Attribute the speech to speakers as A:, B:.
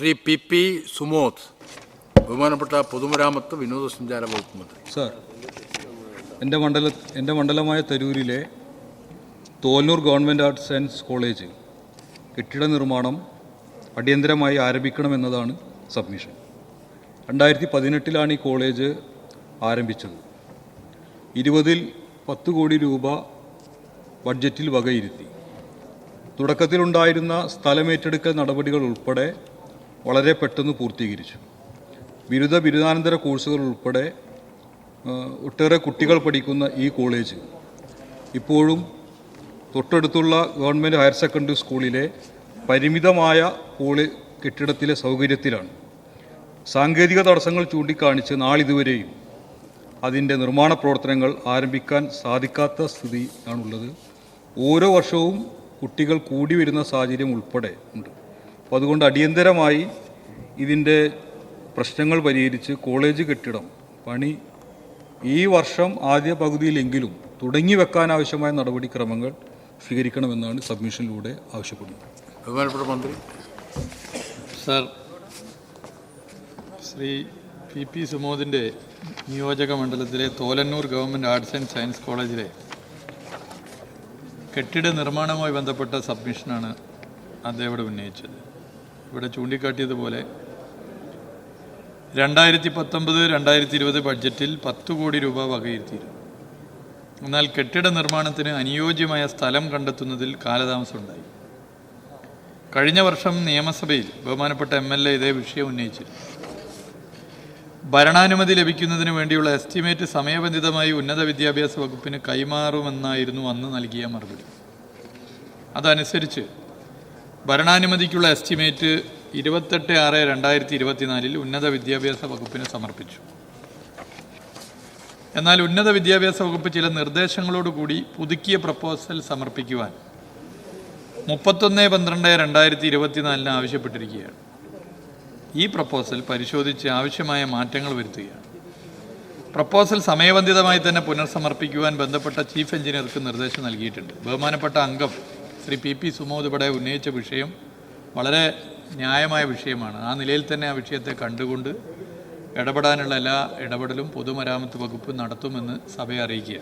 A: Shri P Sumod, ബഹുമാനപ്പെട്ട പൊതുമരാമത്ത് വിനോദസഞ്ചാര വകുപ്പ് മന്ത്രി.
B: സർ, എൻ്റെ മണ്ഡലമായ തരൂരിലെ Tholnur government arts science college കെട്ടിട നിർമ്മാണം അടിയന്തരമായി ആരംഭിക്കണമെന്നതാണ് സബ്മിഷൻ. 2018 ഈ കോളേജ് ആരംഭിച്ചത്. 10 കോടി രൂപ ബഡ്ജറ്റിൽ വകയിരുത്തി. തുടക്കത്തിലുണ്ടായിരുന്ന സ്ഥലമേറ്റെടുക്കൽ നടപടികൾ ഉൾപ്പെടെ വളരെ പെട്ടെന്ന് പൂർത്തീകരിച്ചു. ബിരുദാനന്തര കോഴ്സുകൾ ഉൾപ്പെടെ ഒട്ടേറെ കുട്ടികൾ പഠിക്കുന്ന ഈ കോളേജ് ഇപ്പോഴും തൊട്ടടുത്തുള്ള ഗവൺമെൻറ് ഹയർ സെക്കൻഡറി സ്കൂളിലെ പരിമിതമായ കെട്ടിടത്തിലെ സൗകര്യത്തിലാണ്. സാങ്കേതിക തടസ്സങ്ങൾ ചൂണ്ടിക്കാണിച്ച് നാളിതുവരെയും അതിൻ്റെ നിർമ്മാണ പ്രവർത്തനങ്ങൾ ആരംഭിക്കാൻ സാധിക്കാത്ത സ്ഥിതിയാണുള്ളത്. ഓരോ വർഷവും കുട്ടികൾ കൂടി വരുന്ന സാഹചര്യം ഉൾപ്പെടെ ഉണ്ട്. അപ്പോൾ അതുകൊണ്ട് അടിയന്തരമായി ഇതിൻ്റെ പ്രശ്നങ്ങൾ പരിഹരിച്ച് കോളേജ് കെട്ടിടം പണി ഈ വർഷം ആദ്യ പകുതിയിലെങ്കിലും തുടങ്ങി വെക്കാനാവശ്യമായ നടപടിക്രമങ്ങൾ സ്വീകരിക്കണമെന്നാണ് സബ്മിഷനിലൂടെ ആവശ്യപ്പെടുന്നത്.
A: ബഹുമാനപ്പെട്ട മന്ത്രി.
C: സർ, ശ്രീ പി സുമോദിൻ്റെ നിയോജക മണ്ഡലത്തിലെ Tholannur government arts and science കോളേജിലെ കെട്ടിട നിർമ്മാണവുമായി ബന്ധപ്പെട്ട സബ്മിഷനാണ് അദ്ദേഹം ഇവിടെ ഉന്നയിച്ചത്. ഇവിടെ ചൂണ്ടിക്കാട്ടിയതുപോലെ 2019-2020 ബഡ്ജറ്റിൽ 10 കോടി രൂപ വകയിരുത്തിയിരുന്നു. എന്നാൽ കെട്ടിട നിർമ്മാണത്തിന് അനുയോജ്യമായ സ്ഥലം കണ്ടെത്തുന്നതിൽ കാലതാമസമുണ്ടായി. കഴിഞ്ഞ വർഷം നിയമസഭയിൽ ബഹുമാനപ്പെട്ട MLA ഇതേ വിഷയം ഉന്നയിച്ചിരുന്നു. ഭരണാനുമതി ലഭിക്കുന്നതിന് വേണ്ടിയുള്ള എസ്റ്റിമേറ്റ് സമയബന്ധിതമായി ഉന്നത വിദ്യാഭ്യാസ വകുപ്പിന് കൈമാറുമെന്നായിരുന്നു അന്ന് നൽകിയ മറുപടി. അതനുസരിച്ച് ഭരണാനുമതിക്കുള്ള എസ്റ്റിമേറ്റ് 28/6/2024 ഉന്നത വിദ്യാഭ്യാസ വകുപ്പിന് സമർപ്പിച്ചു. എന്നാൽ ഉന്നത വിദ്യാഭ്യാസ വകുപ്പ് ചില നിർദ്ദേശങ്ങളോടുകൂടി പുതുക്കിയ പ്രപ്പോസൽ സമർപ്പിക്കുവാൻ 31/12/2024 ആവശ്യപ്പെട്ടിരിക്കുകയാണ്. ഈ പ്രപ്പോസൽ പരിശോധിച്ച് ആവശ്യമായ മാറ്റങ്ങൾ വരുത്തുകയാണ്. പ്രപ്പോസൽ സമയബന്ധിതമായി തന്നെ പുനർസമർപ്പിക്കുവാൻ ബന്ധപ്പെട്ട ചീഫ് എഞ്ചിനീയർക്ക് നിർദ്ദേശം നൽകിയിട്ടുണ്ട്. ബഹുമാനപ്പെട്ട അംഗം ശ്രീ പി സുമോദ് ഇവിടെ ഉന്നയിച്ച വിഷയം വളരെ ന്യായമായ വിഷയമാണ്. ആ നിലയിൽ തന്നെ ആ വിഷയത്തെ കണ്ടുകൊണ്ട് ഇടപെടാനുള്ള എല്ലാ ഇടപെടലും പൊതുമരാമത്ത് വകുപ്പ് നടത്തുമെന്ന് സഭയെ അറിയിക്കുക.